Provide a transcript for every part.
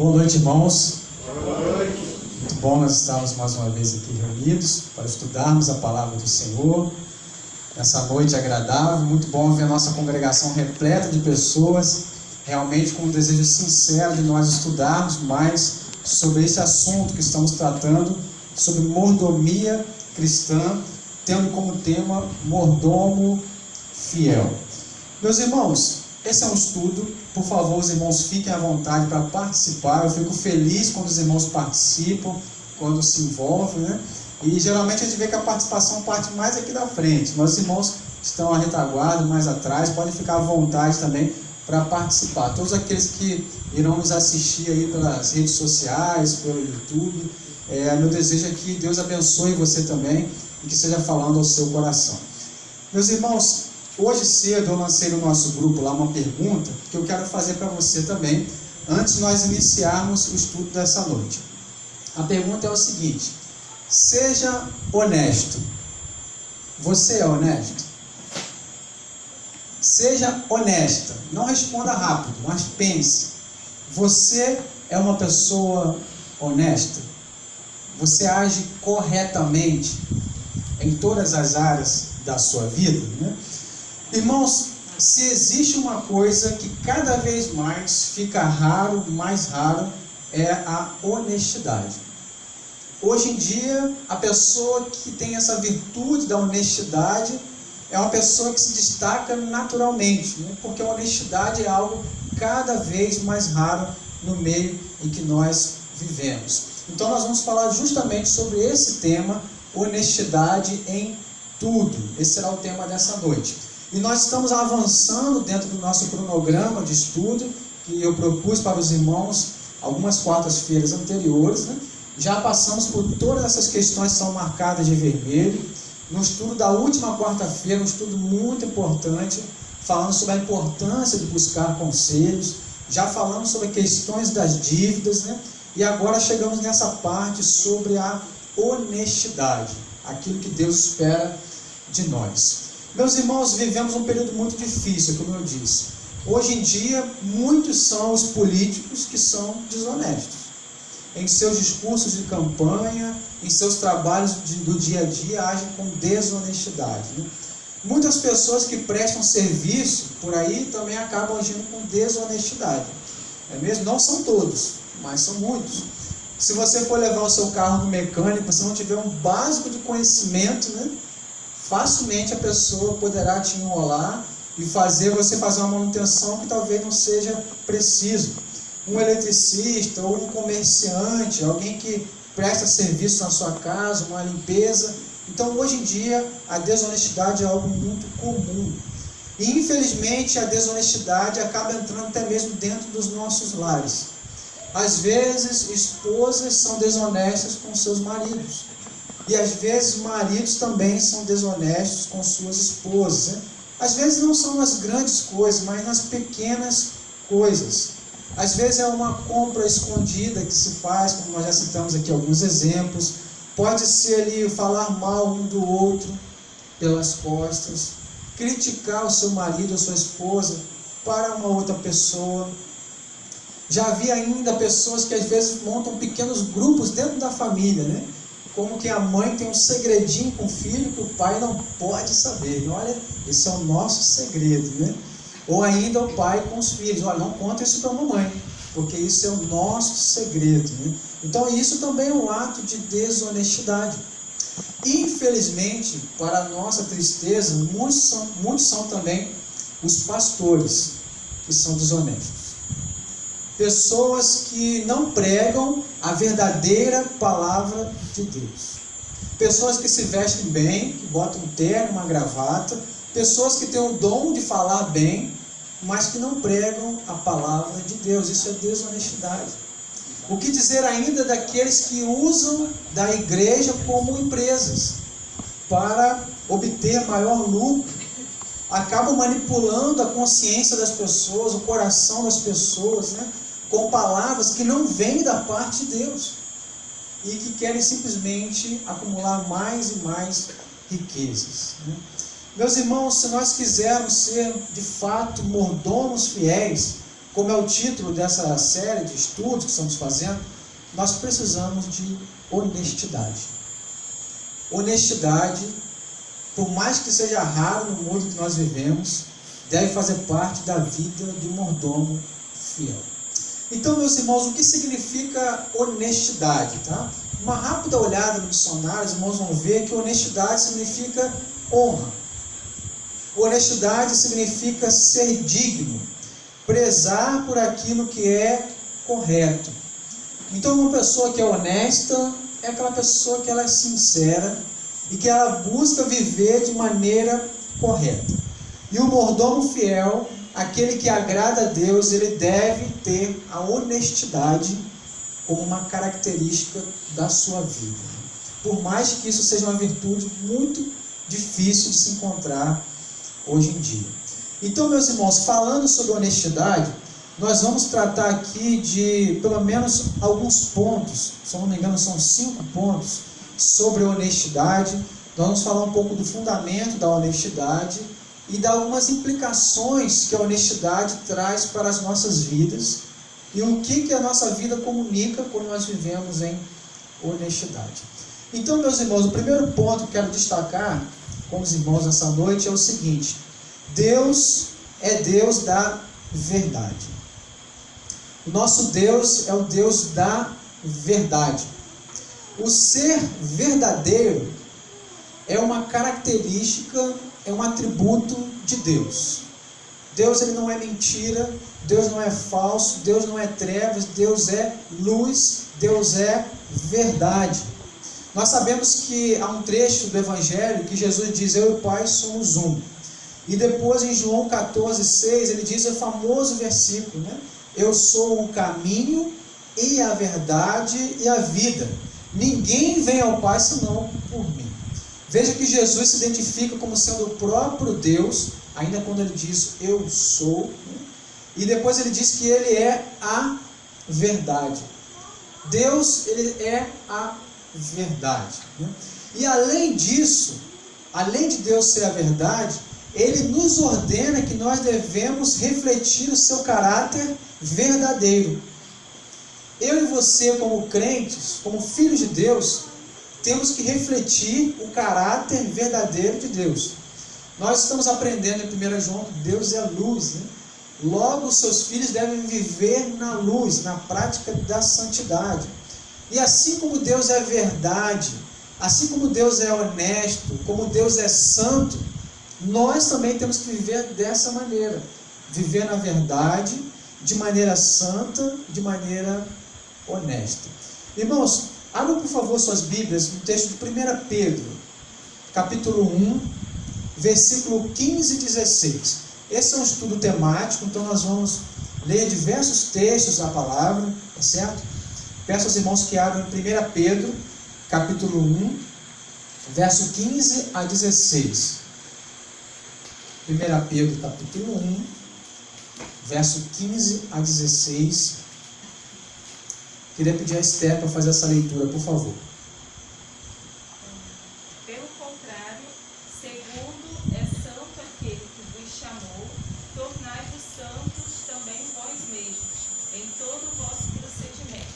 Boa noite, irmãos. Boa noite. Muito bom nós estarmos mais uma vez aqui reunidos para estudarmos a palavra do Senhor. Essa noite agradável, muito bom ver a nossa congregação repleta de pessoas, realmente com um desejo sincero de nós estudarmos mais sobre esse assunto que estamos tratando, sobre mordomia cristã, tendo como tema mordomo fiel. Meus irmãos, esse é um estudo, por favor, os irmãos fiquem à vontade para participar. Eu fico feliz quando os irmãos participam, quando se envolvem, né? E geralmente a gente vê que a participação parte mais aqui da frente, mas os irmãos estão à retaguarda, mais atrás, podem ficar à vontade também para participar. Todos aqueles que irão nos assistir aí pelas redes sociais, pelo YouTube, meu desejo é que Deus abençoe você também e que esteja falando ao seu coração. Meus irmãos, hoje cedo eu lancei no nosso grupo lá uma pergunta que eu quero fazer para você também, antes de nós iniciarmos o estudo dessa noite. A pergunta é o seguinte: seja honesto. Você é honesto? Seja honesta. Não responda rápido, mas pense. Você é uma pessoa honesta? Você age corretamente em todas as áreas da sua vida, né? Irmãos, se existe uma coisa que cada vez mais fica mais raro, é a honestidade. Hoje em dia, a pessoa que tem essa virtude da honestidade é uma pessoa que se destaca naturalmente, né? Porque a honestidade é algo cada vez mais raro no meio em que nós vivemos. Então nós vamos falar justamente sobre esse tema, honestidade em tudo. Esse será o tema dessa noite. E nós estamos avançando dentro do nosso cronograma de estudo, que eu propus para os irmãos algumas quartas-feiras anteriores, né? Já passamos por todas essas questões que são marcadas de vermelho. No estudo da última quarta-feira, um estudo muito importante, falando sobre a importância de buscar conselhos. Já falamos sobre questões das dívidas, né? E agora chegamos nessa parte sobre a honestidade, aquilo que Deus espera de nós. Meus irmãos, vivemos um período muito difícil, como eu disse. Hoje em dia, muitos são os políticos que são desonestos. Em seus discursos de campanha, em seus trabalhos do dia a dia, agem com desonestidade, né? Muitas pessoas que prestam serviço por aí também acabam agindo com desonestidade. É mesmo? Não são todos, mas são muitos. Se você for levar o seu carro no mecânico, se não tiver um básico de conhecimento, né, facilmente a pessoa poderá te enrolar e você fazer uma manutenção que talvez não seja preciso. Um eletricista ou um comerciante, alguém que presta serviço na sua casa, uma limpeza. Então, hoje em dia, a desonestidade é algo muito comum. E, infelizmente, a desonestidade acaba entrando até mesmo dentro dos nossos lares. Às vezes, esposas são desonestas com seus maridos. E, às vezes, maridos também são desonestos com suas esposas, né? Às vezes, não são nas grandes coisas, mas nas pequenas coisas. Às vezes é uma compra escondida que se faz, como nós já citamos aqui alguns exemplos. Pode ser ali falar mal um do outro pelas costas, criticar o seu marido ou sua esposa para uma outra pessoa. Já vi ainda pessoas que às vezes montam pequenos grupos dentro da família, né? Como que a mãe tem um segredinho com o filho que o pai não pode saber. Olha, esse é o nosso segredo, né? Ou ainda o pai com os filhos: olha, não conta isso para a mamãe, porque isso é o nosso segredo, né? Então isso também é um ato de desonestidade. Infelizmente, para a nossa tristeza, muitos são também os pastores que são desonestos. Pessoas que não pregam a verdadeira palavra de Deus. Pessoas que se vestem bem, que botam um terno, uma gravata. Pessoas que têm o dom de falar bem, mas que não pregam a palavra de Deus. Isso é desonestidade. O que dizer ainda daqueles que usam da igreja como empresas para obter maior lucro? Acabam manipulando a consciência das pessoas, o coração das pessoas, né, com palavras que não vêm da parte de Deus e que querem simplesmente acumular mais e mais riquezas, né? Meus irmãos, se nós quisermos ser de fato mordomos fiéis, como é o título dessa série de estudos que estamos fazendo, nós precisamos de honestidade. Honestidade, por mais que seja raro no mundo que nós vivemos, deve fazer parte da vida do mordomo fiel. Então, meus irmãos, o que significa honestidade? Tá? Uma rápida olhada no dicionário, os irmãos vão ver que honestidade significa honra. Honestidade significa ser digno, prezar por aquilo que é correto. Então, uma pessoa que é honesta é aquela pessoa que ela é sincera e que ela busca viver de maneira correta. E o mordomo fiel, aquele que agrada a Deus, ele deve ter a honestidade como uma característica da sua vida. Por mais que isso seja uma virtude muito difícil de se encontrar hoje em dia. Então, meus irmãos, falando sobre honestidade, nós vamos tratar aqui de pelo menos alguns pontos, se eu não me engano são 5 pontos, sobre honestidade. Nós vamos falar um pouco do fundamento da honestidade e de algumas implicações que a honestidade traz para as nossas vidas e o que a nossa vida comunica quando nós vivemos em honestidade. Então, meus irmãos, o primeiro ponto que eu quero destacar com os irmãos essa noite é o seguinte: Deus é Deus da verdade. O nosso Deus é o Deus da verdade. O ser verdadeiro é uma característica, é um atributo de Deus. Deus, ele não é mentira, Deus não é falso, Deus não é trevas, Deus é luz, Deus é verdade. Nós sabemos que há um trecho do Evangelho que Jesus diz: eu e o Pai somos um. E depois em João 14,6 ele diz o famoso versículo, né? Eu sou o caminho e a verdade e a vida. Ninguém vem ao Pai senão por mim. Veja que Jesus se identifica como sendo o próprio Deus, ainda quando ele diz eu sou, né? E depois ele diz que ele é a verdade. Deus, ele é a verdade, né? E além disso, além de Deus ser a verdade, ele nos ordena que nós devemos refletir o seu caráter verdadeiro. Eu e você, como crentes, como filhos de Deus, temos que refletir o caráter verdadeiro de Deus. Nós estamos aprendendo em 1 João que Deus é luz, né? Logo, os seus filhos devem viver na luz, na prática da santidade. E assim como Deus é verdade, assim como Deus é honesto, como Deus é santo, nós também temos que viver dessa maneira. Viver na verdade, de maneira santa, de maneira honesta. Irmãos, abram por favor suas Bíblias no texto de 1 Pedro, capítulo 1, versículo 15 e 16. Esse é um estudo temático, então nós vamos ler diversos textos da palavra, tá certo? Peço aos irmãos que abram 1 Pedro, capítulo 1, verso 15 a 16. 1 Pedro, capítulo 1, verso 15 a 16. Queria pedir a Esther para fazer essa leitura, por favor. Pelo contrário, segundo é santo aquele que vos chamou, tornai-vos santos também vós mesmos, em todo o vosso procedimento.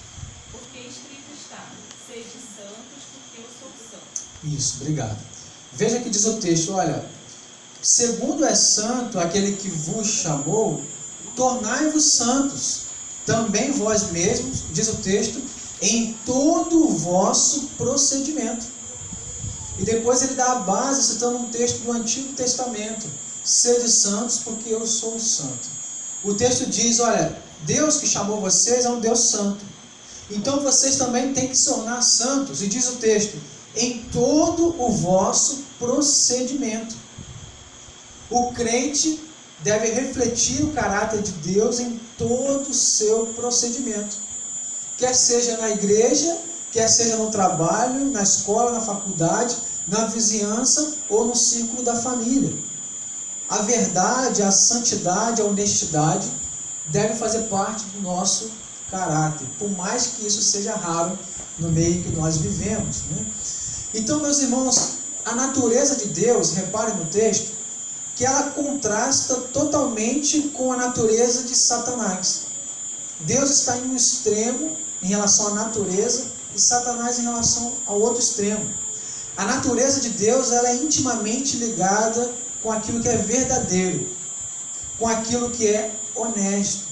Porque escrito está: sede santos, porque eu sou santo. Isso, obrigado. Veja que diz o texto, olha, segundo é santo aquele que vos chamou, tornai-vos santos, também vós mesmos, diz o texto, em todo o vosso procedimento. E depois ele dá a base, citando um texto do Antigo Testamento: sede santos, porque eu sou santo. O texto diz, olha, Deus que chamou vocês é um Deus santo. Então vocês também têm que se tornar santos. E diz o texto, em todo o vosso procedimento. O crente deve refletir o caráter de Deus em todo o seu procedimento. Quer seja na igreja, quer seja no trabalho, na escola, na faculdade, na vizinhança ou no círculo da família. A verdade, a santidade, a honestidade devem fazer parte do nosso caráter, por mais que isso seja raro no meio que nós vivemos, né? Então, meus irmãos, a natureza de Deus, reparem no texto, que ela contrasta totalmente com a natureza de Satanás. Deus está em um extremo em relação à natureza e Satanás em relação ao outro extremo. A natureza de Deus, ela é intimamente ligada com aquilo que é verdadeiro, com aquilo que é honesto.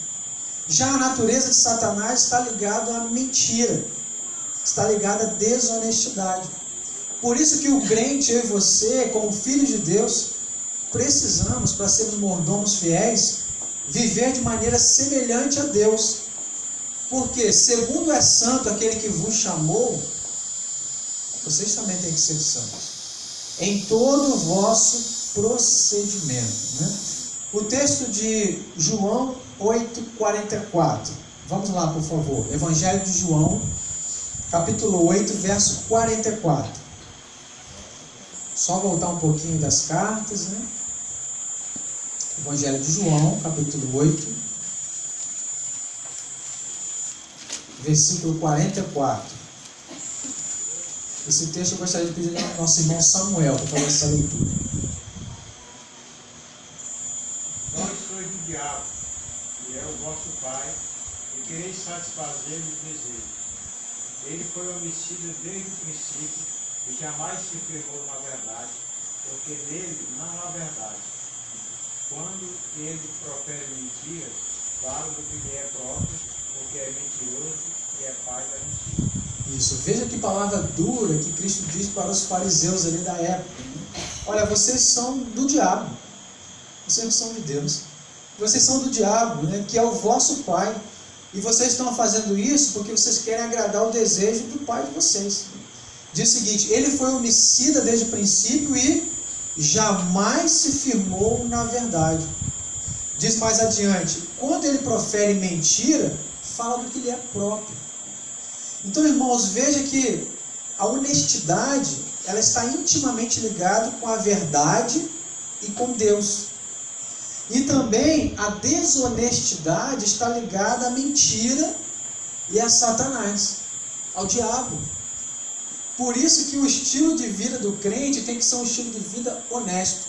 Já a natureza de Satanás está ligada à mentira, está ligada à desonestidade. Por isso que o crente, eu e você, como filhos de Deus, precisamos, para sermos mordomos fiéis, viver de maneira semelhante a Deus. Porque, segundo é santo aquele que vos chamou, vocês também têm que ser santos em todo o vosso procedimento, né? O texto de João 8,44. Vamos lá, por favor. Evangelho de João, capítulo 8, verso 44. Só voltar um pouquinho das cartas, né? Evangelho de João, capítulo 8, versículo 44. Esse texto eu gostaria de pedir ao nosso irmão Samuel para fazer essa leitura. Vós sois do diabo, que é o vosso pai, e quereis satisfazer os desejos. Ele foi homicida desde o princípio e jamais se firmou na verdade, porque nele não há verdade. Quando ele profere mentiras, fala do que lhe é próprio, porque é mentiroso e é pai da mentira. Isso, veja que palavra dura que Cristo diz para os fariseus ali da época, né? Olha, vocês são do diabo, vocês não são de Deus. Vocês são do diabo, né? Que é o vosso pai. E vocês estão fazendo isso porque vocês querem agradar o desejo do pai de vocês. Diz o seguinte: ele foi homicida desde o princípio e jamais se firmou na verdade. Diz mais adiante: quando ele profere mentira, fala do que lhe é próprio. Então, irmãos, veja que a honestidade, ela está intimamente ligada com a verdade e com Deus. E também a desonestidade está ligada à mentira e a Satanás, ao diabo. Por isso que o estilo de vida do crente tem que ser um estilo de vida honesto.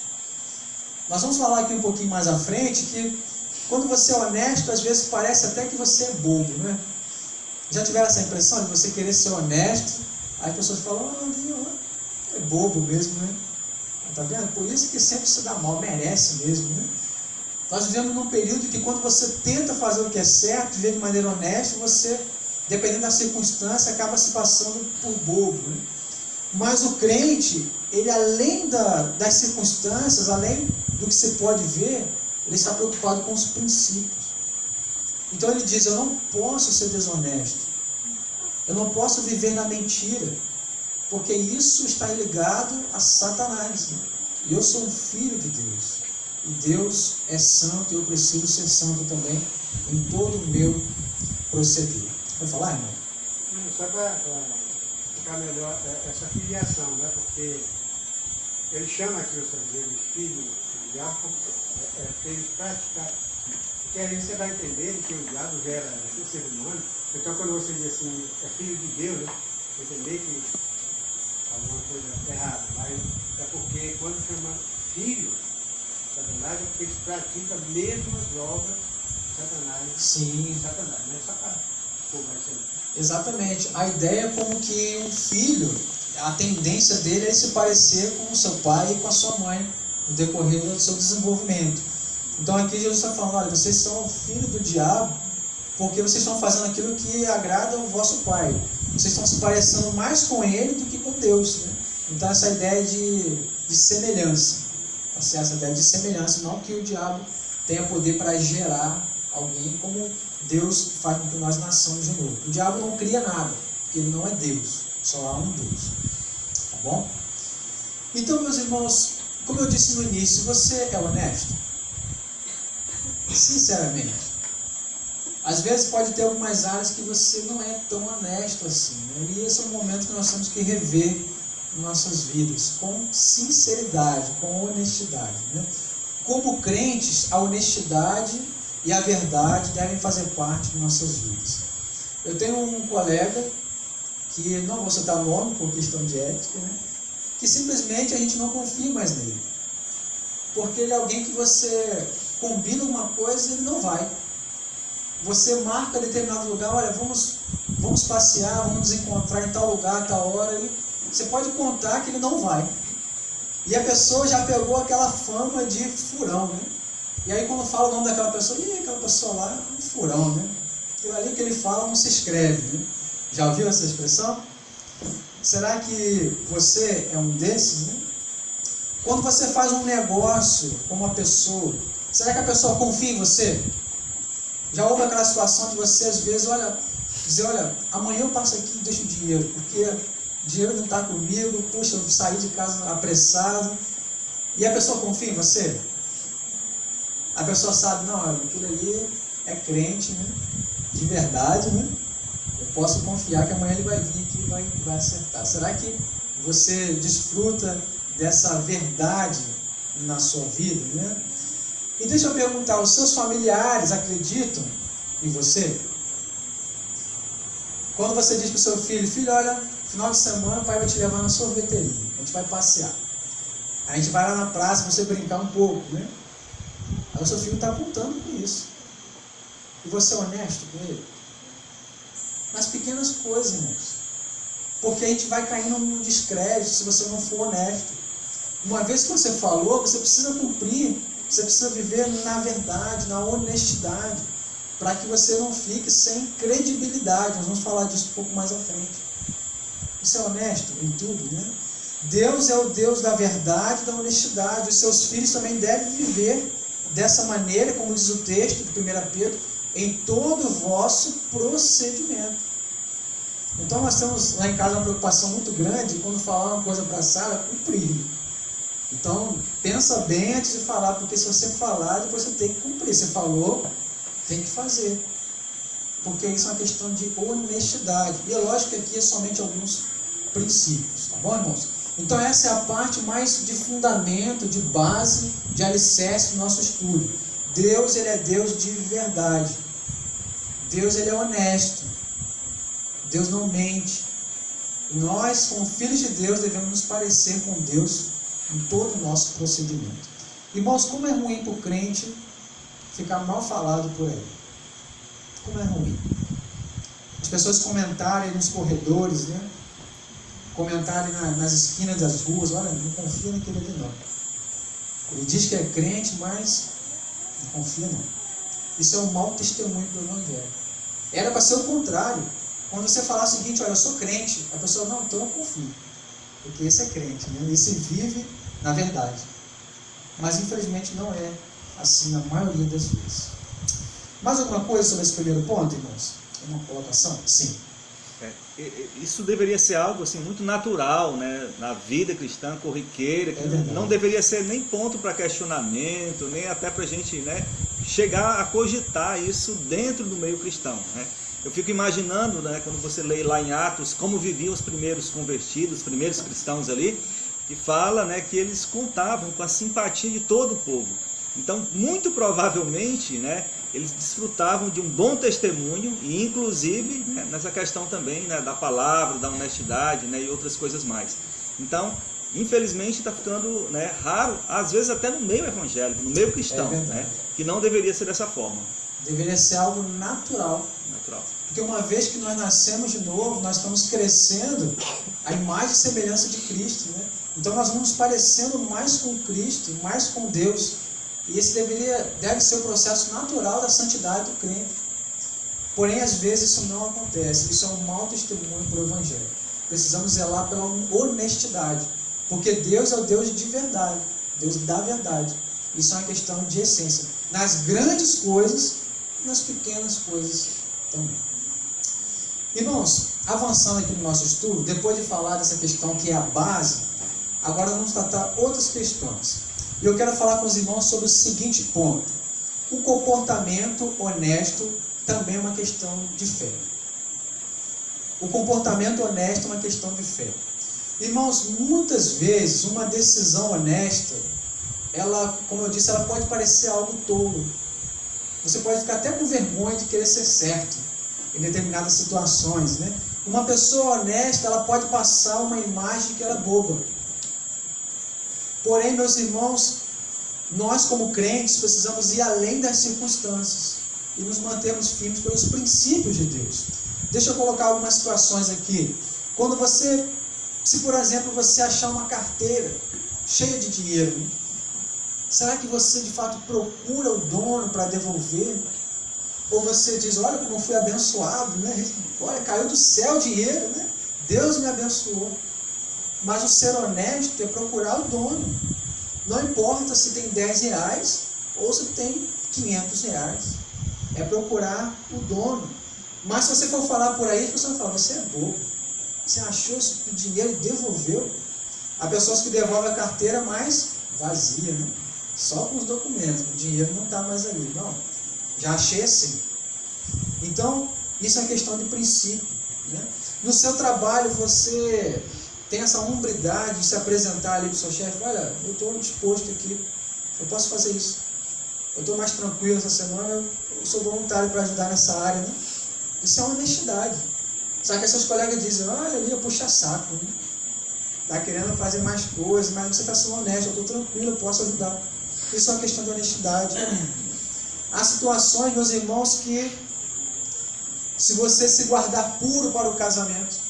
Nós vamos falar aqui um pouquinho mais à frente que quando você é honesto, às vezes parece até que você é bobo, né? Já tiveram essa impressão de você querer ser honesto? Aí as pessoas falam: é bobo mesmo, né? Tá vendo? Por isso que sempre se dá mal, merece mesmo, né? Nós vivemos num período que quando você tenta fazer o que é certo, viver de maneira honesta, você, dependendo da circunstância, acaba se passando por bobo, né? Mas o crente, ele além das circunstâncias, além do que você pode ver, ele está preocupado com os princípios. Então ele diz: eu não posso ser desonesto, eu não posso viver na mentira, porque isso está ligado a Satanás, né? E eu sou um filho de Deus, e Deus é santo, e eu preciso ser santo também em todo o meu proceder. Vai falar, irmão? Só para ficar melhor essa filiação, né? Porque ele chama aqui os brasileiros filhos do diabo, eles praticam. Porque aí você vai entender que o diabo gera o ser humano. Então, quando você diz assim, é filho de Deus, né? Entender que alguma coisa errada. Mas é porque quando chama filho, Satanás, é porque eles praticam as mesmas obras de Satanás. Sim. Satanás, não é só para conversar. Exatamente. A ideia é como que um filho, a tendência dele é se parecer com o seu pai e com a sua mãe no decorrer do seu desenvolvimento. Então aqui Jesus está falando: olha, vocês são filho do diabo porque vocês estão fazendo aquilo que agrada ao vosso pai. Vocês estão se parecendo mais com ele do que com Deus, né? Então essa ideia de semelhança, essa ideia de semelhança, não que o diabo tenha poder para gerar alguém como Deus faz com que nós nasçamos de novo. O diabo não cria nada, porque ele não é Deus, só há um Deus. Tá bom? Então, meus irmãos, como eu disse no início, você é honesto? Sinceramente. Às vezes pode ter algumas áreas que você não é tão honesto assim, né? E esse é um momento que nós temos que rever nossas vidas com sinceridade, com honestidade, né? Como crentes, a honestidade e a verdade devem fazer parte de nossas vidas. Eu tenho um colega, que não vou citar o nome por questão de ética, né? Que simplesmente a gente não confia mais nele. porque ele é alguém que você combina uma coisa e ele não vai. Você marca determinado lugar, olha, vamos passear, vamos nos encontrar em tal lugar, tal hora. Você pode contar que ele não vai. E a pessoa já pegou aquela fama de furão, né? E aí quando fala o nome daquela pessoa, aquela pessoa lá é um furão, né? E ali que ele fala não se escreve, né? Já ouviu essa expressão? Será que você é um desses, né? Quando você faz um negócio com uma pessoa, será que a pessoa confia em você? Já houve aquela situação de você, às vezes, dizer, amanhã eu passo aqui e deixo o dinheiro, porque o dinheiro não está comigo, puxa, eu saí de casa apressado, e a pessoa confia em você? A pessoa sabe, não, aquilo ali é crente, né? De verdade, né? Eu posso confiar que amanhã ele vai vir aqui e vai acertar. Será que você desfruta dessa verdade na sua vida, né? E deixa eu perguntar, os seus familiares acreditam em você? Quando você diz para o seu filho, olha, final de semana o pai vai te levar na sorveteria, a gente vai passear. A gente vai lá na praça para você brincar um pouco, né? Aí o seu filho está apontando com isso. E você é honesto com ele? Nas pequenas coisas, irmãos. Porque a gente vai caindo num descrédito se você não for honesto. Uma vez que você falou, você precisa cumprir. Você precisa viver na verdade, na honestidade, para que você não fique sem credibilidade. Nós vamos falar disso um pouco mais à frente. Você é honesto em tudo, né? Deus é o Deus da verdade e da honestidade. Os seus filhos também devem viver dessa maneira, como diz o texto de 1 Pedro, em todo o vosso procedimento. Então nós temos lá em casa uma preocupação muito grande quando falar uma coisa para a Sara, cumprir. Então, pensa bem antes de falar, porque se você falar, depois você tem que cumprir. Você falou, tem que fazer. Porque isso é uma questão de honestidade. E é lógico que aqui é somente alguns princípios, tá bom, irmãos? Então, essa é a parte mais de fundamento, de base, de alicerce do nosso estudo. Deus, ele é Deus de verdade. Deus, ele é honesto. Deus não mente. Nós, como filhos de Deus, devemos nos parecer com Deus em todo o nosso procedimento. Irmãos, como é ruim para o crente ficar mal falado por aí. Como é ruim. As pessoas comentarem nos corredores, né? Comentarem nas esquinas das ruas, olha, não confia naquele ali não. Ele diz que é crente, mas não confia não. Isso é um mau testemunho do Evangelho. Era para ser o contrário. Quando você falar o seguinte, olha, eu sou crente, a pessoa, não, então eu confio. Porque esse é crente, né? Esse vive na verdade. Mas infelizmente não é assim na maioria das vezes. Mais alguma coisa sobre esse primeiro ponto, irmãos? Uma colocação? Sim. Isso deveria ser algo assim, muito natural, né? Na vida cristã, corriqueira, que não deveria ser nem ponto para questionamento, nem até para a gente, né, chegar a cogitar isso dentro do meio cristão, né? Eu fico imaginando, né, quando você lê lá em Atos, como viviam os primeiros convertidos, os primeiros cristãos ali, e fala, né, que eles contavam com a simpatia de todo o povo. Então, muito provavelmente, né, eles desfrutavam de um bom testemunho, e inclusive, né, nessa questão também, né, da palavra, da honestidade, né, e outras coisas mais. Então, infelizmente está ficando, né, raro, às vezes até no meio evangélico, no meio cristão, né, que não deveria ser dessa forma. Deveria ser algo natural. Porque uma vez que nós nascemos de novo, nós estamos crescendo a imagem e semelhança de Cristo, né? Então nós vamos parecendo mais com Cristo, mais com Deus. E esse deve ser o processo natural da santidade do crente. Porém, às vezes isso não acontece. Isso é um mau testemunho para o Evangelho. Precisamos zelar pela honestidade. Porque Deus é o Deus de verdade. Deus da verdade. Isso é uma questão de essência. Nas grandes coisas e nas pequenas coisas também. Irmãos, avançando aqui no nosso estudo, depois de falar dessa questão que é a base, agora vamos tratar outras questões. E eu quero falar com os irmãos sobre o seguinte ponto. O comportamento honesto também é uma questão de fé. O comportamento honesto é uma questão de fé. Irmãos, muitas vezes uma decisão honesta, ela, como eu disse, ela pode parecer algo tolo. Você pode ficar até com vergonha de querer ser certo em determinadas situações, né? Uma pessoa honesta, ela pode passar uma imagem que ela é boba. Porém, meus irmãos, Nós, como crentes, precisamos ir além das circunstâncias e nos mantermos firmes pelos princípios de Deus. Deixa eu colocar algumas situações aqui. Quando você, se por exemplo, você achar uma carteira cheia de dinheiro, será que você de fato procura o dono para devolver? Ou você diz, olha como eu fui abençoado, né? Olha, caiu do céu o dinheiro, né? Deus me abençoou. Mas o ser honesto é procurar o dono. Não importa se tem 10 reais ou se tem 500 reais. É procurar o dono. Mas se você for falar por aí, as pessoas vão falar, você é bobo. Você achou esse dinheiro e devolveu. Há pessoas que devolvem a carteira, mas vazia, né? Só com os documentos. O dinheiro não está mais ali. Não, já achei assim. Então, isso é questão de princípio, né? No seu trabalho, você tem essa hombridade de se apresentar ali para o seu chefe, olha, eu estou disposto aqui, eu posso fazer isso. Eu estou mais tranquilo essa semana, eu sou voluntário para ajudar nessa área, né? Isso é honestidade. Só que seus colegas dizem, olha ali, eu puxa saco, né? Está querendo fazer mais coisas, mas você está sendo honesto, eu estou tranquilo, eu posso ajudar. Isso é uma questão de honestidade. Há situações, meus irmãos, que se você se guardar puro para o casamento,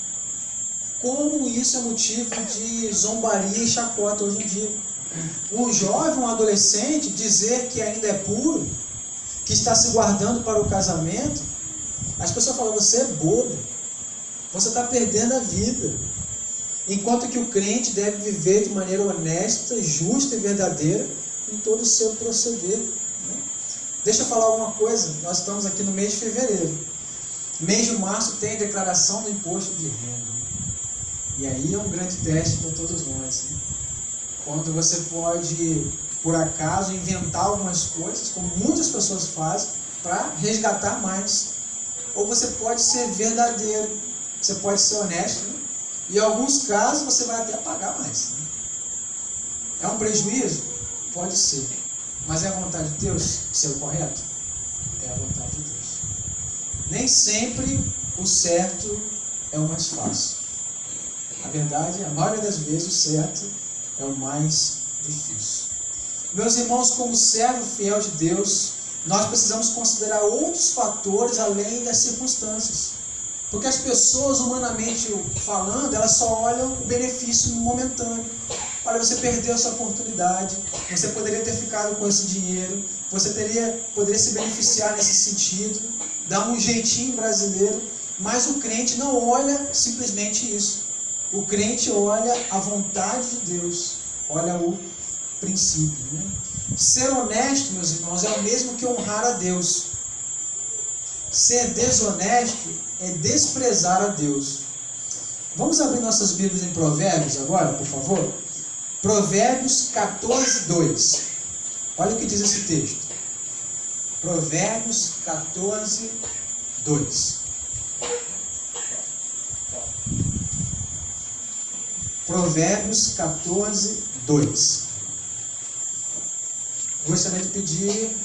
como isso é motivo de zombaria e chacota hoje em dia. Um jovem, um adolescente, dizer que ainda é puro, que está se guardando para o casamento, as pessoas falam, você é bobo, você está perdendo a vida. Enquanto que o crente deve viver de maneira honesta, justa e verdadeira em todo o seu proceder. Deixa eu falar uma coisa, nós estamos aqui no mês de fevereiro. Mês de março tem a declaração do imposto de renda. E aí é um grande teste para todos nós. Né? Quando você pode, por acaso, inventar algumas coisas, como muitas pessoas fazem, para resgatar mais. Ou você pode ser verdadeiro, você pode ser honesto, né? E em alguns casos você vai até pagar mais. Né? É um prejuízo? Pode ser. Mas é a vontade de Deus ser o correto? É a vontade de Deus. Nem sempre o certo é o mais fácil. A verdade, a maioria das vezes, o certo é o mais difícil. Meus irmãos, como servo fiel de Deus, nós precisamos considerar outros fatores além das circunstâncias. Porque as pessoas, humanamente falando, elas só olham o benefício momentâneo. Olha, você perdeu essa oportunidade, você poderia ter ficado com esse dinheiro, você poderia se beneficiar nesse sentido, dar um jeitinho brasileiro, mas o crente não olha simplesmente isso. O crente olha a vontade de Deus, olha o princípio. Né? Ser honesto, meus irmãos, é o mesmo que honrar a Deus. Ser desonesto é desprezar a Deus. Vamos abrir nossas Bíblias em Provérbios agora, por favor? Provérbios 14, 2. Olha o que diz esse texto. Provérbios 14, 2. Provérbios 14, 2. Gostaria de pedir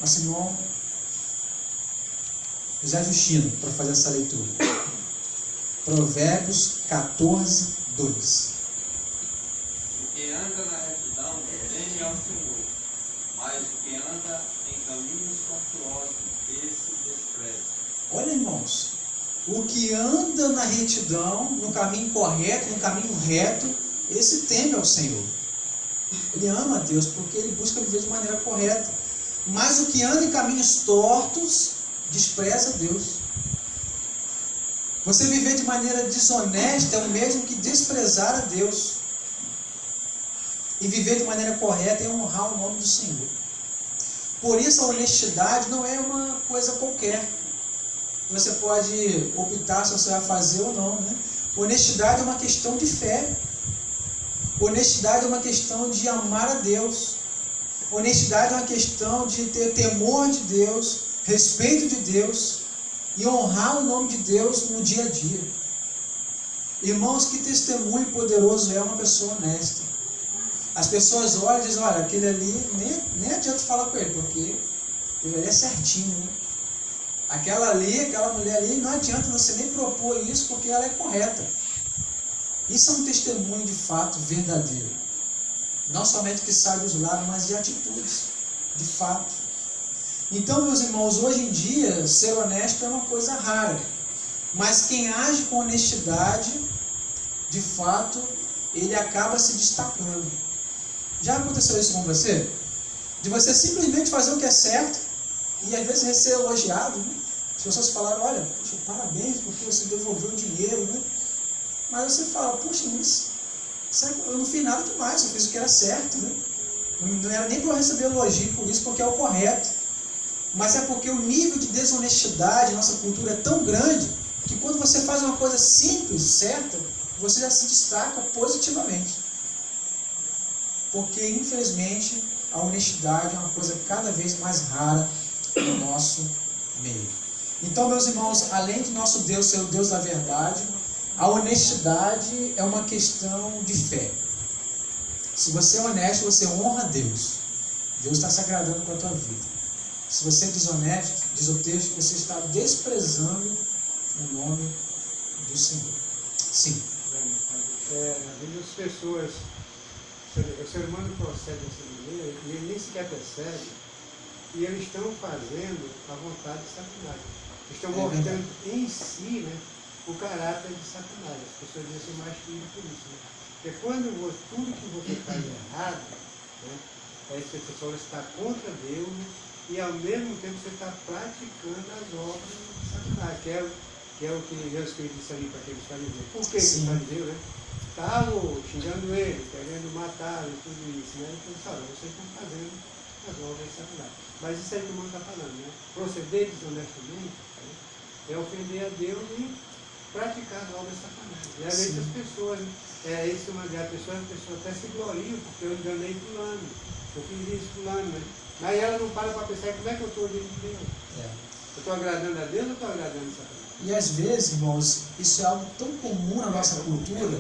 a Simão José Justino para fazer essa leitura. Provérbios 14, 2. O que anda na retidão teme ao Senhor, mas o que anda em caminhos tortuosos, esse despreza. Olha, irmãos, o que anda na retidão, no caminho correto, no caminho reto, esse teme ao Senhor. Ele ama a Deus porque ele busca viver de maneira correta. Mas o que anda em caminhos tortos, despreza a Deus. Você viver de maneira desonesta é o mesmo que desprezar a Deus. E viver de maneira correta é honrar o nome do Senhor. Por isso a honestidade não é uma coisa qualquer. Você pode optar se você vai fazer ou não, né? Honestidade é uma questão de fé. Honestidade é uma questão de amar a Deus. Honestidade é uma questão de ter temor de Deus, respeito de Deus e honrar o nome de Deus no dia a dia. Irmãos, que testemunho poderoso é uma pessoa honesta. As pessoas olham e dizem, olha, aquele ali, nem adianta falar com ele, porque ele ali é certinho, né? Aquela mulher ali, não adianta você nem propor isso, porque ela é correta. Isso é um testemunho de fato verdadeiro. Não somente que sai dos lábios, mas de atitudes, de fato. Então, meus irmãos, hoje em dia, ser honesto é uma coisa rara. Mas quem age com honestidade, de fato, ele acaba se destacando. Já aconteceu isso com você? De você simplesmente fazer o que é certo e às vezes ser elogiado, né? As pessoas falaram, olha, poxa, parabéns porque você devolveu o dinheiro, né? Mas você fala, poxa, mas eu não fiz nada demais, eu fiz o que era certo, né? Não era nem para eu receber elogio por isso, porque é o correto. Mas é porque o nível de desonestidade, nossa cultura é tão grande, que quando você faz uma coisa simples, certa, você já se destaca positivamente. Porque, infelizmente, a honestidade é uma coisa cada vez mais rara no nosso meio. Então, meus irmãos, além de nosso Deus ser o Deus da verdade, a honestidade é uma questão de fé. Se você é honesto, você honra a Deus. Deus está se agradando com a tua vida. Se você é desonesto, diz o texto, você está desprezando o nome do Senhor. Sim. Às vezes as pessoas, o ser humano procede dessa maneira e ele nem sequer percebe e eles estão fazendo a vontade de Satanás. Estão mostrando em si, né, o caráter de Satanás. As pessoas dizem assim, mais filho por isso. Né? Porque quando tudo que você faz é errado, né, é que você só está contra Deus e ao mesmo tempo você está praticando as obras de Satanás, que é o que Deus disse ali para aqueles fariseus. Por que os fariseus, né? Estavam xingando ele, querendo matá-lo e tudo isso, né? Então, sabe, vocês estão fazendo as obras de Satanás. Mas isso aí que o irmão está falando, né? Proceder desonestamente, né, é ofender a Deus e praticar as obras de Satanás. E às vezes as pessoas, isso é uma das pessoas, até se gloriam, porque eu enganei fulano, eu fiz isso fulano, né? Aí ela não para pensar como é que eu estou diante de Deus. Eu estou agradando a Deus ou estou agradando a Satanás? E às vezes, irmãos, isso é algo tão comum na nossa cultura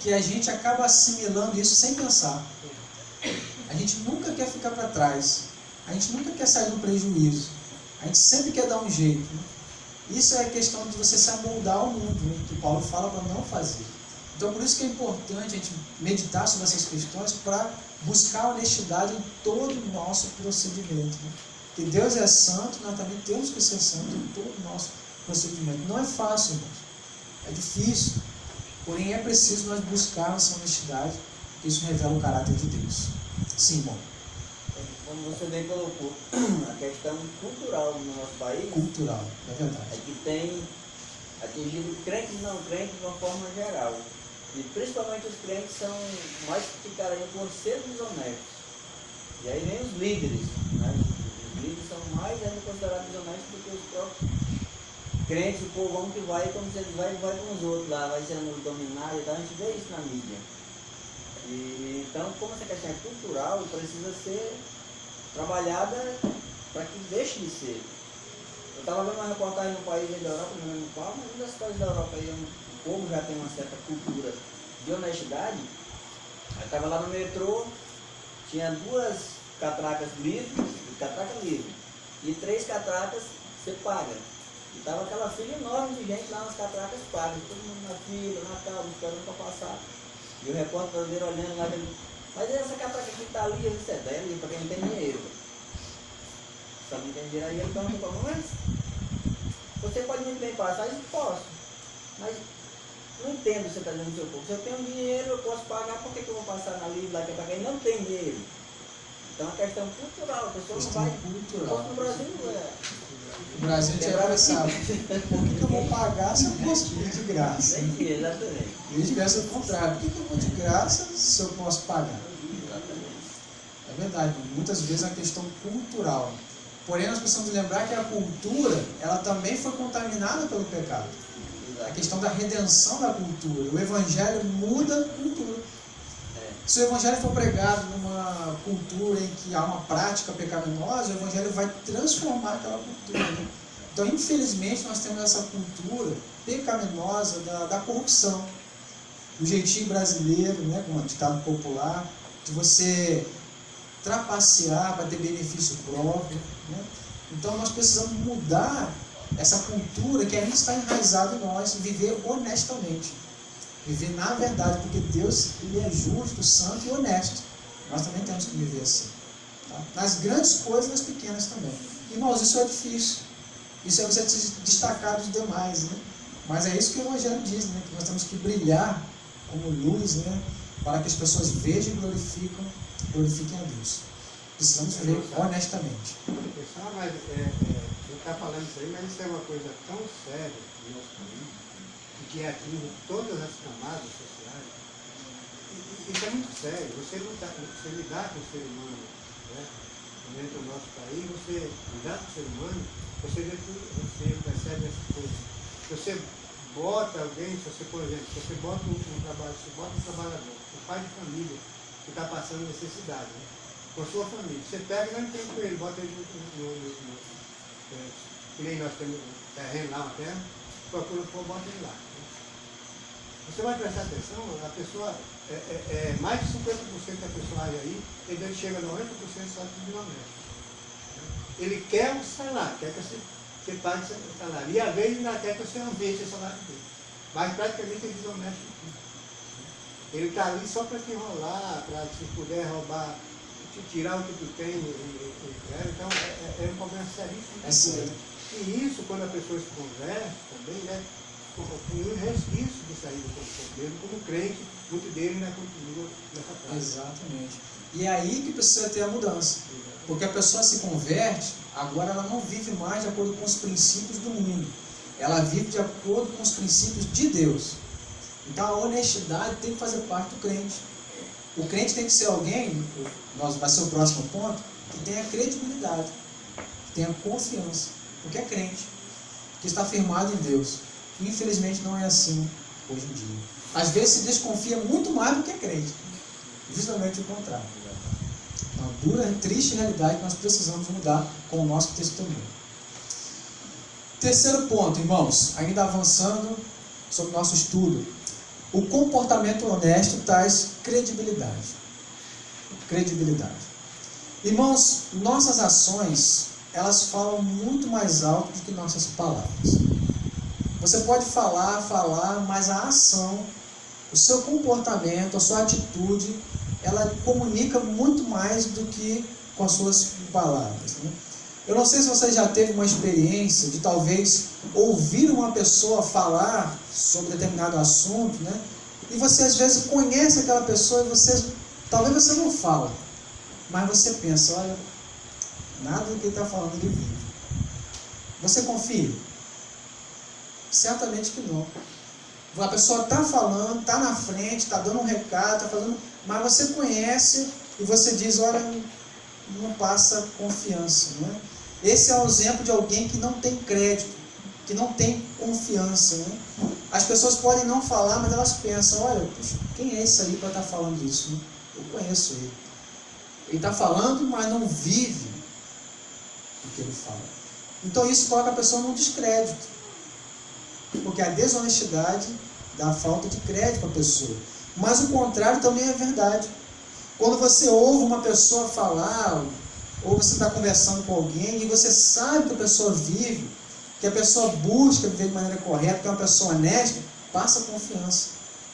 que a gente acaba assimilando isso sem pensar. A gente nunca quer ficar para trás. A gente nunca quer sair do prejuízo. A gente sempre quer dar um jeito. Né? Isso é a questão de você se amoldar ao mundo, né? Que Paulo fala para não fazer. Então, por isso que é importante a gente meditar sobre essas questões para buscar a honestidade em todo o nosso procedimento. Né? Porque Deus é santo, nós também temos que ser santos em todo o nosso procedimento. Não é fácil, irmãos. É difícil. Porém, é preciso nós buscarmos essa honestidade, porque isso revela o caráter de Deus. Sim, irmão. Como você bem colocou, a questão cultural no nosso país Cultural, é verdade. é que tem atingido crentes e não crentes de uma forma geral. E principalmente os crentes são mais criticados por ser desonestos. E aí vem os líderes, né? Os líderes são mais ainda considerados desonestos do que os próprios crentes, o povão que vai, como se eles vai com os outros lá, vai sendo dominado e tal, a gente vê isso na mídia. E, então, como essa questão é cultural, precisa ser trabalhada para que deixe de ser. Eu estava vendo uma reportagem no país da Europa, não lembro qual, mas uma das cidades da Europa aí, o povo já tem uma certa cultura de honestidade. Eu estava lá no metrô, tinha 2 catracas livres, catraca livre, e 3 catracas você paga. E estava aquela fila enorme de gente lá nas catracas pagas, todo mundo na fila, na calma, esperando para passar. E o repórter brasileiro olhando lá, mas essa catraca que está ali, eu disse, é ali para quem não tem dinheiro. Só não tem dinheiro aí, ele pergunta para mim, mas você pode muito bem passar, eu posso. Mas não entendo o que você está dizendo no seu corpo. Se eu tenho dinheiro, eu posso pagar, por que eu vou passar na livre lá que é para quem não tem dinheiro? Então é uma questão cultural, a pessoa não vai. Cultural. No Brasil não é. O Brasil tinha pensado, por que eu vou pagar se eu posso pedir de graça? Exatamente. E eles pensam o contrário, por que eu vou de graça se eu posso pagar? É verdade, muitas vezes é uma questão cultural. Porém, nós precisamos lembrar que a cultura, ela também foi contaminada pelo pecado. A questão da redenção da cultura. O Evangelho muda a cultura. Se o Evangelho for pregado numa cultura em que há uma prática pecaminosa, o Evangelho vai transformar aquela cultura. Né? Então, infelizmente, nós temos essa cultura pecaminosa da corrupção. O jeitinho brasileiro, né, como é um ditado popular, de você trapacear para ter benefício próprio. Né? Então, nós precisamos mudar essa cultura que ainda está enraizada em nós, viver honestamente. Viver na verdade, porque Deus ele é justo, santo e honesto. Nós também temos que viver assim. Tá? Nas grandes coisas e nas pequenas também. Irmãos, isso é difícil. Isso é você se destacar dos demais, né? Mas é isso que o Evangelho diz, né? Que nós temos que brilhar como luz, né? Para que as pessoas vejam e glorifiquem a Deus. Precisamos viver honestamente. Pessoal, mas você está falando isso aí, mas isso é uma coisa tão séria no nosso país, e que atinge todas as camadas sociais. Isso é muito sério. Você lidar com o ser humano, né? Dentro do nosso país, você lidar com o ser humano, você percebe essas coisas. Se você bota alguém, por exemplo, se você bota um trabalhador, um pai de família que está passando necessidade, né? Com a sua família, você pega e não tem com ele, bota ele que nem nós temos terreno lá, uma terra, procura o bota ele lá. Você vai prestar atenção, a pessoa, mais de 50% da pessoa aí, ele chega a 90% só de honesto. Ele quer o salário, quer que você pague o salário. E às vezes ainda quer que você aumente o salário dele. Mas praticamente ele é desonesto. Ele está ali só para te enrolar, para se puder roubar, te tirar o que tu tem. Então é um problema seríssimo. É sério. E isso, quando a pessoa se converte também, né? Tem um resquício de sair do corpo dele, como crente, muito dele ainda continua nessa prática. Exatamente. E é aí que precisa ter a mudança. Porque a pessoa se converte, agora ela não vive mais de acordo com os princípios do mundo. Ela vive de acordo com os princípios de Deus. Então a honestidade tem que fazer parte do crente. O crente tem que ser alguém, vai ser o próximo ponto, que tenha credibilidade, que tenha confiança, porque é crente, que está firmado em Deus. Infelizmente não é assim hoje em dia. Às vezes se desconfia muito mais do que é crente. Justamente o contrário. Uma dura e triste realidade que nós precisamos mudar com o nosso testemunho. Terceiro ponto, irmãos, ainda avançando sobre o nosso estudo. O comportamento honesto traz credibilidade. Credibilidade. Irmãos, nossas ações, elas falam muito mais alto do que nossas palavras. Você pode falar, mas a ação, o seu comportamento, a sua atitude, ela comunica muito mais do que com as suas palavras, né? Eu não sei se você já teve uma experiência de talvez ouvir uma pessoa falar sobre determinado assunto, né? E você às vezes conhece aquela pessoa e talvez você não fala, mas você pensa, olha, nada do que ele está falando ele vive. Você confia? Certamente que não. A pessoa está falando, está na frente, está dando um recado, está fazendo, mas você conhece e você diz, olha, não passa confiança, né? Esse é o exemplo de alguém que não tem crédito, que não tem confiança, né? As pessoas podem não falar, mas elas pensam, olha, puxa, quem é esse aí para estar falando isso, né? Eu conheço ele. Ele está falando, mas não vive o que ele fala. Então isso coloca a pessoa num descrédito. Porque a desonestidade dá falta de crédito para a pessoa. Mas o contrário também é verdade. Quando você ouve uma pessoa falar, ou você está conversando com alguém, e você sabe que a pessoa vive, que a pessoa busca viver de maneira correta, que é uma pessoa honesta, passa confiança.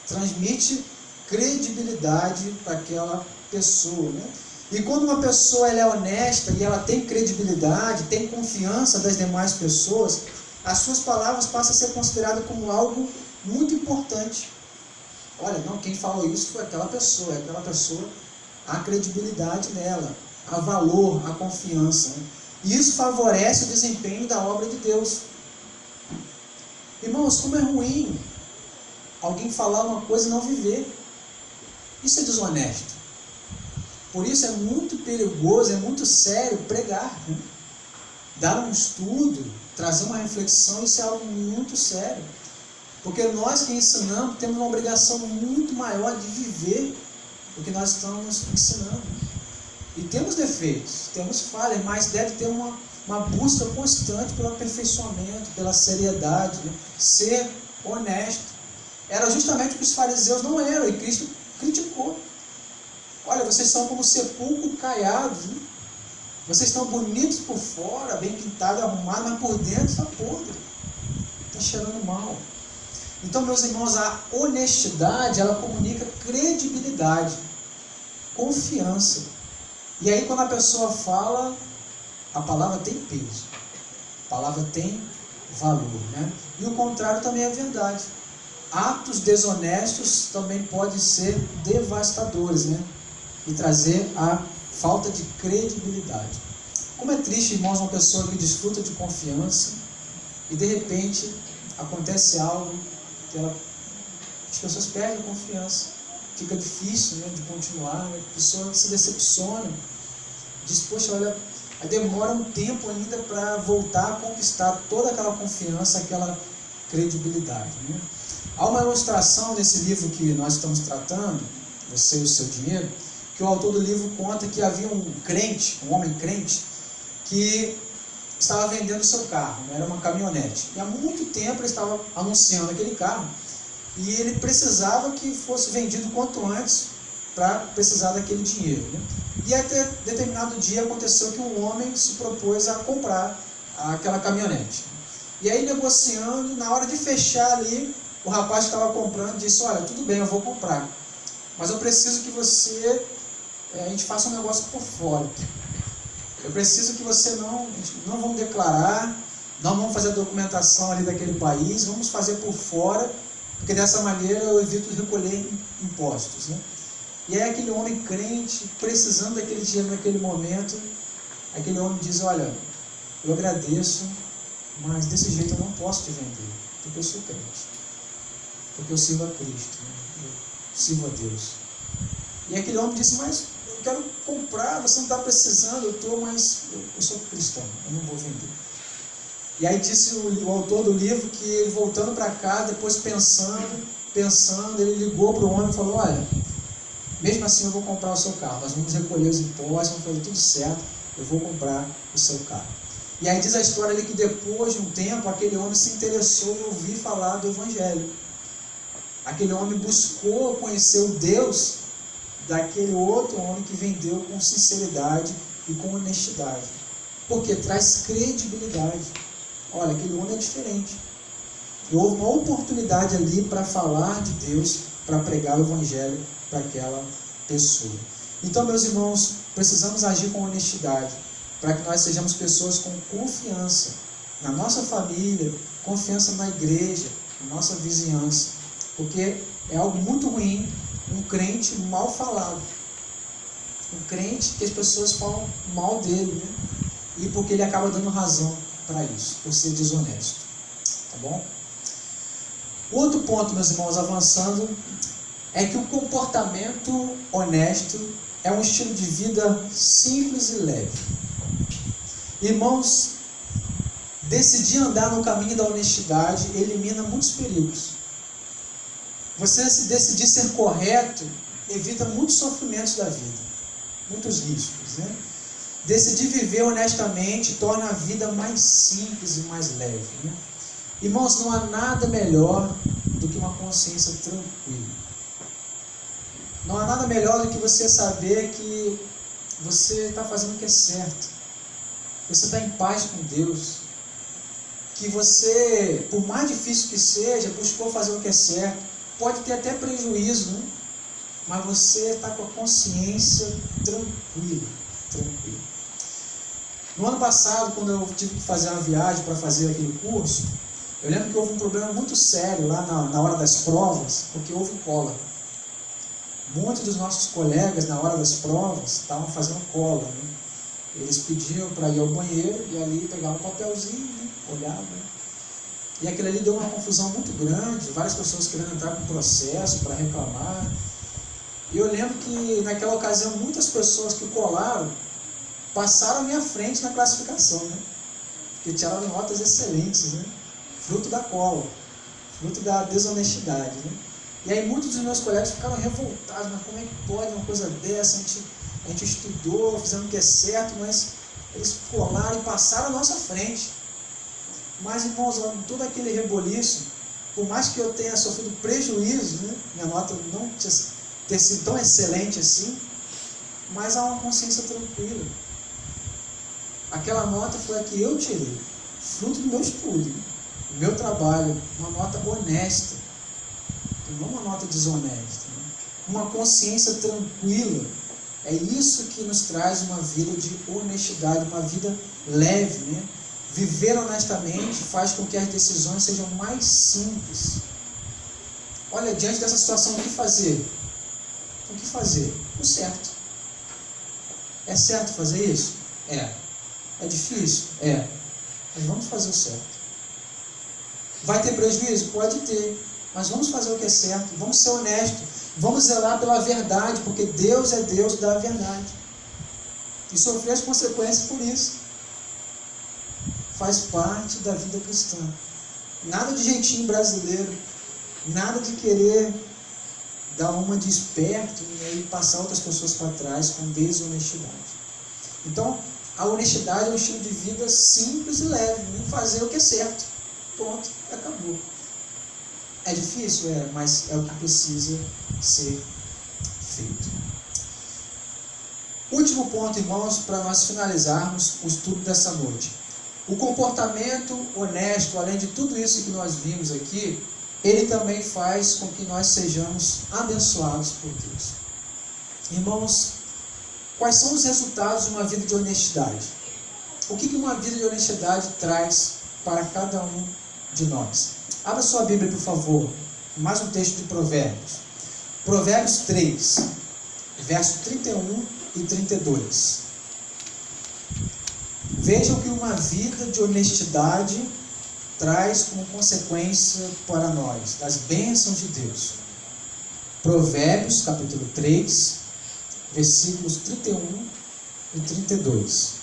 Transmite credibilidade para aquela pessoa, né? E quando uma pessoa ela é honesta e ela tem credibilidade, tem confiança das demais pessoas, as suas palavras passam a ser consideradas como algo muito importante. Olha, não, quem falou isso foi aquela pessoa, há credibilidade nela, há valor, há confiança, né? E isso favorece o desempenho da obra de Deus. Irmãos, como é ruim alguém falar uma coisa e não viver. Isso é desonesto. Por isso é muito perigoso, é muito sério pregar, né? Dar um estudo, trazer uma reflexão, isso é algo muito sério. Porque nós que ensinamos temos uma obrigação muito maior de viver o que nós estamos ensinando. E temos defeitos, temos falhas, mas deve ter uma busca constante pelo aperfeiçoamento, pela seriedade, né? Ser honesto. Era justamente o que os fariseus não eram, e Cristo criticou. Olha, vocês são como sepulcro caiados, né? Vocês estão bonitos por fora, bem pintados, arrumados, mas por dentro está podre. Está cheirando mal. Então, meus irmãos, a honestidade, ela comunica credibilidade, confiança. E aí, quando a pessoa fala, a palavra tem peso, a palavra tem valor, né? E o contrário também é verdade. Atos desonestos também podem ser devastadores, né? E trazer a falta de credibilidade. Como é triste, irmãos, uma pessoa que desfruta de confiança e de repente acontece algo que as pessoas perdem a confiança, fica difícil, né, de continuar, né? A pessoa se decepciona, diz, poxa, olha, aí demora um tempo ainda para voltar a conquistar toda aquela confiança, aquela credibilidade, né? Há uma ilustração nesse livro que nós estamos tratando, Você e o Seu Dinheiro, que o autor do livro conta que havia um crente, um homem crente, que estava vendendo o seu carro, né? Era uma caminhonete. E há muito tempo ele estava anunciando aquele carro e ele precisava que fosse vendido quanto antes para precisar daquele dinheiro, né? E até determinado dia aconteceu que um homem se propôs a comprar aquela caminhonete. E aí, negociando, na hora de fechar ali, o rapaz que estava comprando disse, olha, tudo bem, eu vou comprar, mas eu preciso que a gente faça um negócio por fora. Eu preciso que você não vamos declarar, não vamos fazer a documentação ali daquele país, vamos fazer por fora, porque dessa maneira eu evito recolher impostos, né? E aí aquele homem crente, precisando daquele dinheiro naquele momento, aquele homem diz, olha, eu agradeço, mas desse jeito eu não posso te vender, porque eu sou crente, porque eu sirvo a Cristo, né? Eu sirvo a Deus. E aquele homem disse, mas eu quero comprar, você não está precisando, eu estou, mas eu sou cristão, eu não vou vender. E aí disse o autor do livro que ele voltando para casa, depois pensando, ele ligou para o homem e falou, olha, mesmo assim eu vou comprar o seu carro, nós vamos recolher os impostos, vamos fazer tudo certo, eu vou comprar o seu carro. E aí diz a história ali que depois de um tempo, aquele homem se interessou em ouvir falar do Evangelho. Aquele homem buscou conhecer o Deus daquele outro homem que vendeu com sinceridade e com honestidade. Porque traz credibilidade. Olha, aquele homem é diferente. E houve uma oportunidade ali para falar de Deus, para pregar o Evangelho para aquela pessoa. Então, meus irmãos, precisamos agir com honestidade, para que nós sejamos pessoas com confiança na nossa família, confiança na igreja, na nossa vizinhança. Porque é algo muito ruim um crente mal falado. Um crente que as pessoas falam mal dele, né? E porque ele acaba dando razão para isso, por ser desonesto. Tá bom? Outro ponto, meus irmãos, avançando, é que o comportamento honesto é um estilo de vida simples e leve. Irmãos, decidir andar no caminho da honestidade elimina muitos perigos. Você se decidir ser correto evita muitos sofrimentos da vida, muitos riscos, né? Decidir viver honestamente torna a vida mais simples e mais leve, né? Irmãos, não há nada melhor do que uma consciência tranquila. Não há nada melhor do que você saber que você está fazendo o que é certo. Você está em paz com Deus. Que você, por mais difícil que seja, buscou fazer o que é certo. Pode ter até prejuízo, né? Mas você está com a consciência tranquila. No ano passado, quando eu tive que fazer uma viagem para fazer aquele curso, eu lembro que houve um problema muito sério lá na hora das provas, porque houve cola. Muitos dos nossos colegas, na hora das provas, estavam fazendo cola, né? Eles pediam para ir ao banheiro e ali pegar um papelzinho, né? Olhar, né? E aquilo ali deu uma confusão muito grande, várias pessoas querendo entrar com processo para reclamar. E eu lembro que naquela ocasião muitas pessoas que colaram passaram à minha frente na classificação, né? Porque tiraram notas excelentes, né? Fruto da cola, fruto da desonestidade, né? E aí muitos dos meus colegas ficaram revoltados, mas como é que pode uma coisa dessa? A gente estudou, fizemos o que é certo, mas eles colaram e passaram à nossa frente. Mas, irmãos, em todo aquele reboliço, por mais que eu tenha sofrido prejuízo, né? Minha nota não ter sido tão excelente assim, mas há uma consciência tranquila. Aquela nota foi a que eu tirei, fruto do meu estudo, do meu trabalho, uma nota honesta, não uma nota desonesta, né? Uma consciência tranquila. É isso que nos traz uma vida de honestidade, uma vida leve, né? Viver honestamente faz com que as decisões sejam mais simples. Olha, diante dessa situação, o que fazer? O que fazer? O certo. É certo fazer isso? É. É difícil? É. Mas vamos fazer o certo. Vai ter prejuízo? Pode ter. Mas vamos fazer o que é certo. Vamos ser honestos. Vamos zelar pela verdade, porque Deus é Deus da verdade. E sofrer as consequências por isso. Faz parte da vida cristã. Nada de jeitinho brasileiro. Nada de querer dar uma de esperto e passar outras pessoas para trás com desonestidade. Então, a honestidade é um estilo de vida simples e leve. Em fazer o que é certo. Ponto. Acabou. É difícil? É, mas é o que precisa ser feito. Último ponto, irmãos, para nós finalizarmos o estudo dessa noite. O comportamento honesto, além de tudo isso que nós vimos aqui, ele também faz com que nós sejamos abençoados por Deus. Irmãos, quais são os resultados de uma vida de honestidade? O que uma vida de honestidade traz para cada um de nós? Abra sua Bíblia, por favor. Mais um texto de Provérbios. Provérbios 3, verso 31 e 32. Vejam que uma vida de honestidade traz como consequência para nós, das bênçãos de Deus. Provérbios, capítulo 3, versículos 31 e 32.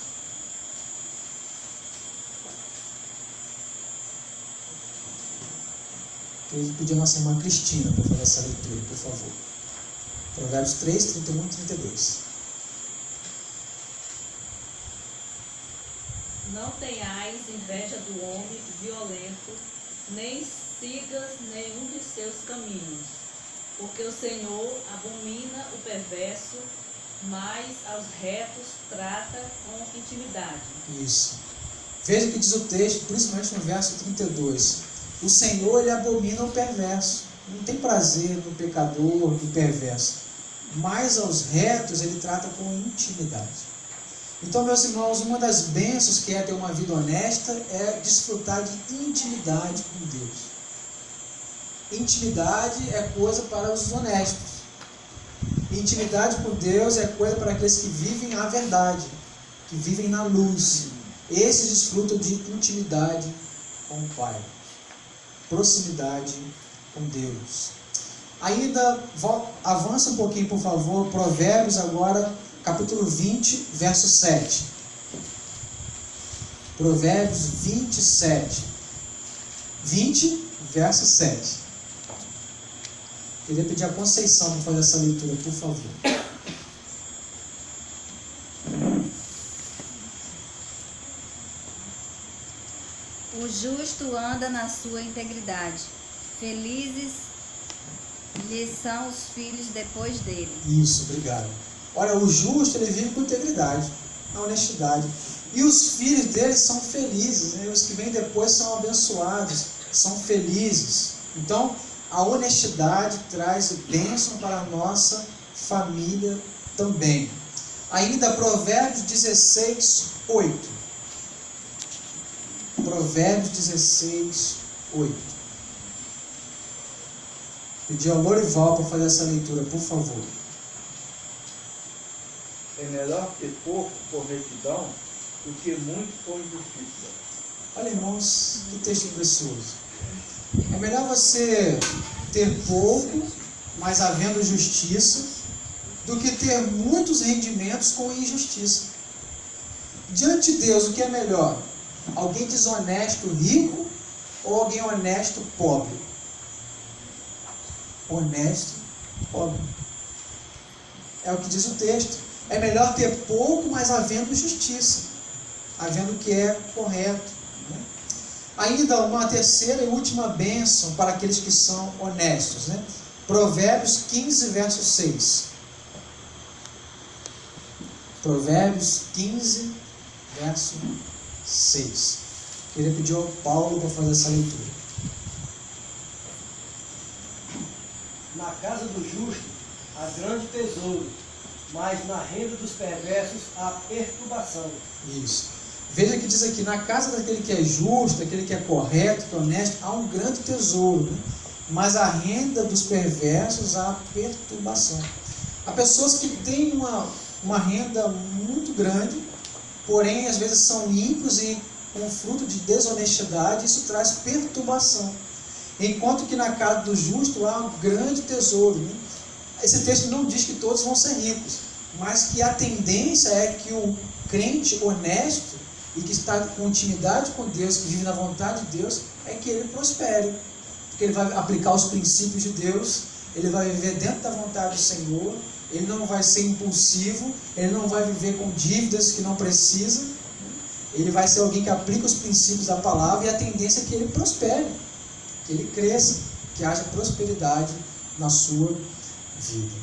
Eu pedi a nossa irmã Cristina para fazer essa leitura, por favor. Provérbios 3, 31 e 32. Não tenhais inveja do homem violento, nem sigas nenhum de seus caminhos, porque o Senhor abomina o perverso, mas aos retos trata com intimidade. Isso. Veja o que diz o texto, principalmente no verso 32. O Senhor, ele abomina o perverso. Não tem prazer no pecador, no perverso. Mas aos retos, ele trata com intimidade. Então, meus irmãos, uma das bênçãos que é ter uma vida honesta é desfrutar de intimidade com Deus. Intimidade é coisa para os honestos. Intimidade com Deus é coisa para aqueles que vivem a verdade, que vivem na luz. Esses desfrutam de intimidade com o Pai. Proximidade com Deus. Ainda, avança um pouquinho, por favor, Provérbios agora, capítulo 20, verso 7. Provérbios 27. 20, verso 7. Queria pedir a Conceição para fazer essa leitura, por favor. O justo anda na sua integridade. Felizes lhes são os filhos depois dele. Isso, obrigado. Olha, o justo, ele vive com integridade, na honestidade. E os filhos dele são felizes, né? Os que vêm depois são abençoados, são felizes. Então, a honestidade traz bênção para a nossa família também. Ainda Provérbios 16, 8. Provérbios 16, 8. Pedir ao Lorival para fazer essa leitura, por favor. É melhor ter pouco por retidão do que muito por injustiça. Olha, irmãos, que texto precioso. É melhor você ter pouco, mas havendo justiça, do que ter muitos rendimentos com injustiça. Diante de Deus, o que é melhor? Alguém desonesto rico ou alguém honesto pobre? Honesto pobre. É o que diz o texto. É melhor ter pouco, mas havendo justiça, havendo o que é correto, né? Ainda uma terceira e última bênção para aqueles que são honestos, né? Provérbios 15, verso 6. Provérbios 15, verso 6. Queria pedir ao Paulo para fazer essa leitura. casa do justo há grande tesouro, mas na renda dos perversos há perturbação. Isso. Veja que diz aqui, na casa daquele que é justo, daquele que é correto, que é honesto, há um grande tesouro, né? Mas a renda dos perversos há perturbação. Há pessoas que têm uma renda muito grande, porém às vezes são ímpios e com fruto de desonestidade, isso traz perturbação. Enquanto que na casa do justo há um grande tesouro, né? Esse texto não diz que todos vão ser ricos, mas que a tendência é que o crente honesto e que está com intimidade com Deus, que vive na vontade de Deus, é que ele prospere. Porque ele vai aplicar os princípios de Deus, ele vai viver dentro da vontade do Senhor, ele não vai ser impulsivo, ele não vai viver com dívidas que não precisa, ele vai ser alguém que aplica os princípios da palavra, e a tendência é que ele prospere, que ele cresça, que haja prosperidade na sua vida.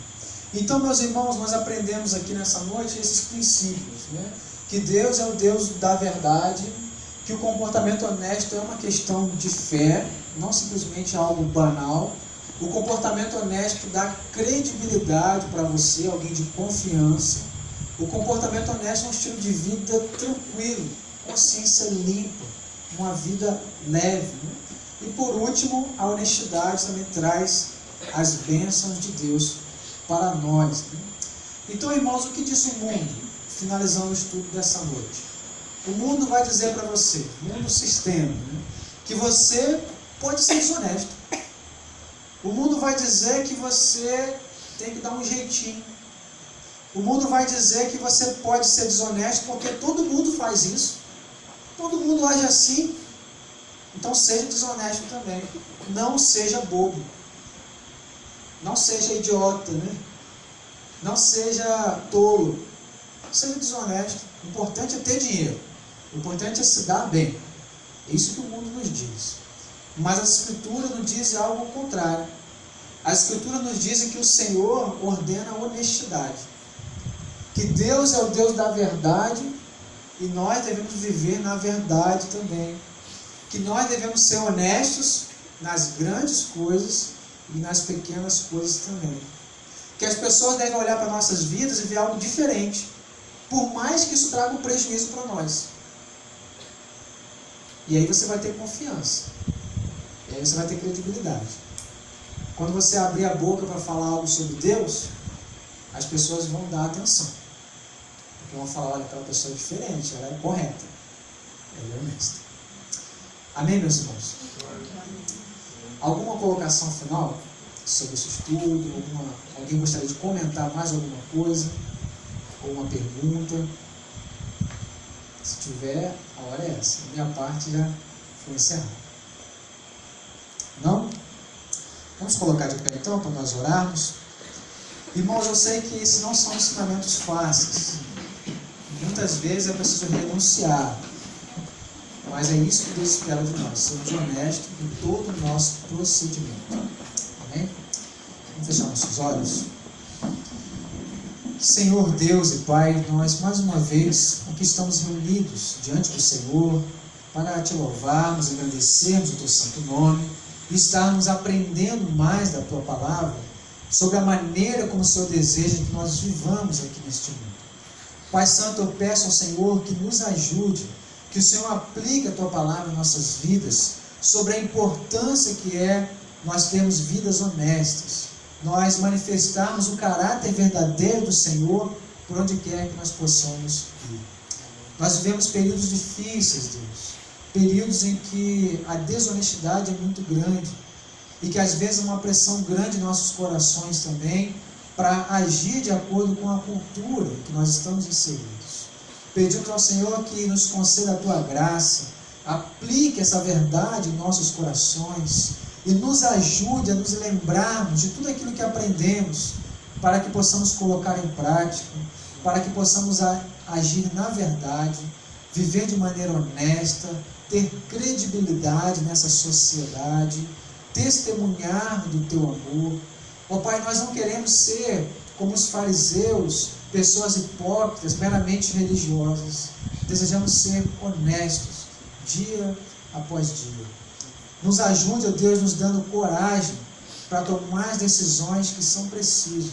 Então, meus irmãos, nós aprendemos aqui nessa noite esses princípios, né? Que Deus é o Deus da verdade, que o comportamento honesto é uma questão de fé, não simplesmente algo banal. O comportamento honesto dá credibilidade para você, alguém de confiança. O comportamento honesto é um estilo de vida tranquilo, consciência limpa, uma vida leve, né? E por último, a honestidade também traz as bênçãos de Deus para nós, né? Então, irmãos, o que diz o mundo? Finalizando o estudo dessa noite. O mundo vai dizer para você, o mundo sistema, né, que você pode ser desonesto. O mundo vai dizer que você tem que dar um jeitinho. O mundo vai dizer que você pode ser desonesto porque todo mundo faz isso. Todo mundo age assim. Então seja desonesto também. Não seja bobo. Não seja idiota, né? Não seja tolo. Seja desonesto. O importante é ter dinheiro. O importante é se dar bem. É isso que o mundo nos diz. Mas a Escritura nos diz algo contrário. A Escritura nos diz que o Senhor ordena a honestidade. Que Deus é o Deus da verdade e nós devemos viver na verdade também. Que nós devemos ser honestos nas grandes coisas e nas pequenas coisas também. Que as pessoas devem olhar para nossas vidas e ver algo diferente, por mais que isso traga um prejuízo para nós. E aí você vai ter confiança. E aí você vai ter credibilidade. Quando você abrir a boca para falar algo sobre Deus, as pessoas vão dar atenção. Porque vão falar, olha, aquela pessoa é diferente, ela é correta, ela é honesta. Amém, meus irmãos? Alguma colocação final sobre esse estudo? Alguém gostaria de comentar mais alguma coisa? Ou uma pergunta? Se tiver, a hora é essa. A minha parte já foi encerrada. Não? Vamos colocar de pé então para nós orarmos. Irmãos, eu sei que esses não são ensinamentos fáceis. Muitas vezes é preciso renunciar. Mas é isso que Deus espera de nós. Sermos honestos em todo o nosso procedimento. Amém? Vamos fechar nossos olhos. Senhor Deus e Pai, nós mais uma vez aqui estamos reunidos diante do Senhor para te louvarmos, agradecermos o teu santo nome e estarmos aprendendo mais da tua palavra sobre a maneira como o Senhor deseja que nós vivamos aqui neste mundo. Pai Santo, eu peço ao Senhor que nos ajude, que o Senhor aplique a tua palavra em nossas vidas, sobre a importância que é nós termos vidas honestas, nós manifestarmos o caráter verdadeiro do Senhor por onde quer que nós possamos ir. Nós vivemos períodos difíceis, Deus, períodos em que a desonestidade é muito grande e que às vezes há uma pressão grande em nossos corações também para agir de acordo com a cultura que nós estamos inseridos. Pedimos ao Senhor que nos conceda a tua graça, aplique essa verdade em nossos corações e nos ajude a nos lembrarmos de tudo aquilo que aprendemos, para que possamos colocar em prática, para que possamos agir na verdade, viver de maneira honesta, ter credibilidade nessa sociedade, testemunhar do teu amor. Ó Pai, nós não queremos ser como os fariseus, pessoas hipócritas, meramente religiosas. Desejamos ser honestos, dia após dia. Nos ajude, ó Deus, nos dando coragem para tomar as decisões que são precisas.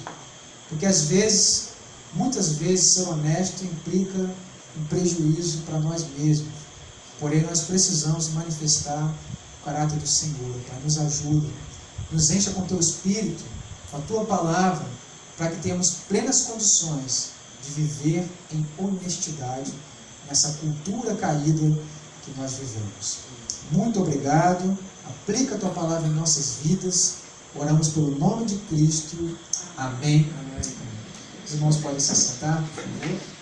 Porque às vezes, muitas vezes, ser honesto implica um prejuízo para nós mesmos. Porém, nós precisamos manifestar o caráter do Senhor. Pai, nos ajuda, nos encha com Teu Espírito, com a Tua Palavra, para que tenhamos plenas condições de viver em honestidade nessa cultura caída que nós vivemos. Muito obrigado. Aplica a Tua Palavra em nossas vidas. Oramos pelo nome de Cristo. Amém. Os irmãos podem se sentar, por favor.